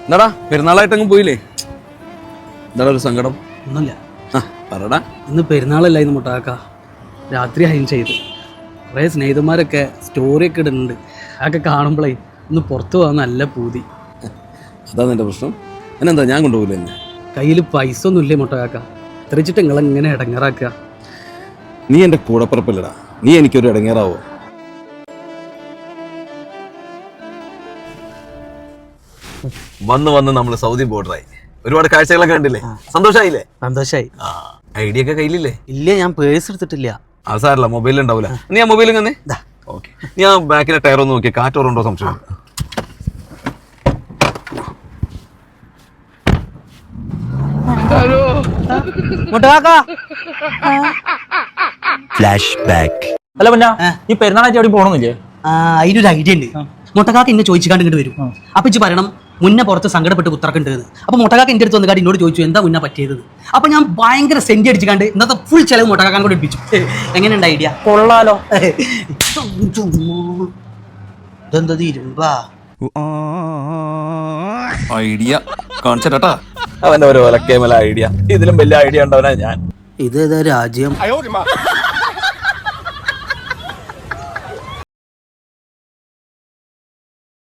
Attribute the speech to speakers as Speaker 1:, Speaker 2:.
Speaker 1: എന്താടാ പെരുന്നാളായിട്ടങ്ങ് പോയില്ലേ? എന്താടാ ഒരു സങ്കടം?
Speaker 2: ഒന്നുമില്ല.
Speaker 1: പറടാ.
Speaker 2: ഇന്ന് പെരുന്നാളല്ലായിരുന്നു മുട്ടാക്ക. രാത്രി ഹൈൻ ചെയ്ത് കുറേ സ്നേഹിതന്മാരൊക്കെ സ്റ്റോറിയൊക്കെ ഇടുന്നുണ്ട്. അതൊക്കെ കാണുമ്പോഴേ ഒന്ന് പുറത്തു പോകാൻ നല്ല പൂതി.
Speaker 1: അതാ നിന്റെ പ്രശ്നം? എന്നെന്താ ഞാൻ കൊണ്ടുപോകില്ല എന്നെ?
Speaker 2: കയ്യിൽ പൈസ ഒന്നും ഇല്ലേ മുട്ടാക്ക. ഇത്രച്ചിട്ട് നിങ്ങളെങ്ങനെ ഇടങ്ങാറാക്കുക?
Speaker 1: നീ എൻ്റെ കൂടപ്പിറപ്പില്ലടാ, നീ എനിക്കൊരു ഇടങ്ങേറാവോ? വന്ന് നമ്മൾ സൗദി ബോർഡറായി, ഒരുപാട് കാഴ്ചകളൊക്കെ കണ്ടില്ലേ? സന്തോഷായില്ലേ?
Speaker 2: സന്തോഷായി.
Speaker 1: ഐഡിയ ഒക്കെ കയ്യിലില്ലേ?
Speaker 2: ഇല്ല, ഞാൻ പേഴ്സ് എടുത്തിട്ടില്ല.
Speaker 1: സാരല്ല, മൊബൈലിൽ ഉണ്ടാവില്ല. നീ ആ മൊബൈലിൽ തന്നെ ഓക്കെ. ഞാൻ ബാക്കിലെ ടയർ ഒന്ന് നോക്കി, കാറ്റോറുണ്ടോ സംശയം.
Speaker 3: അല്ല പിന്നെ ഈ പെരുന്നാളായിട്ട് എവിടെ പോകണമെന്നില്ലേ?
Speaker 2: അതിനൊരു ഐഡിയ ഉണ്ട്. മുട്ടക്കാക്ക് എന്നെ ചോദിച്ചാണ്ട് ഇങ്ങോട്ട് വരും. അപ്പൊ ഇച്ച് പറയണം മുന്നേ പുറത്ത് സങ്കടപ്പെട്ട് കുത്തറക്കുണ്ടെന്ന്. അപ്പൊ മുട്ടക്കാക്ക് എൻ്റെ അടുത്ത് വന്നിട്ട് എന്നോട് ചോദിച്ചു എന്താ മുന്നേ പറ്റിയത്. അപ്പൊ ഞാൻ ഭയങ്കര സെന്റ് അടിച്ചിക്കാണ്ട് ഇന്നത്തെ ഫുൾ ചെലവ് മുട്ടക്കാക്കാൻ കൂടെ എടുപ്പിച്ചു. എങ്ങനെയുണ്ട് ഐഡിയ?
Speaker 3: കൊള്ളാലോ.
Speaker 2: ഇതെന്താ ഇരുമ്പാ
Speaker 1: ഐഡിയ കാണിച്ചാ അവന്റെ ഒരു ഒലക്കേമല ഐഡിയ. ഇതിലും വലിയ ഐഡിയ ഉണ്ടവനാ ഞാൻ.
Speaker 2: ഇതേതാ രാജ്യം?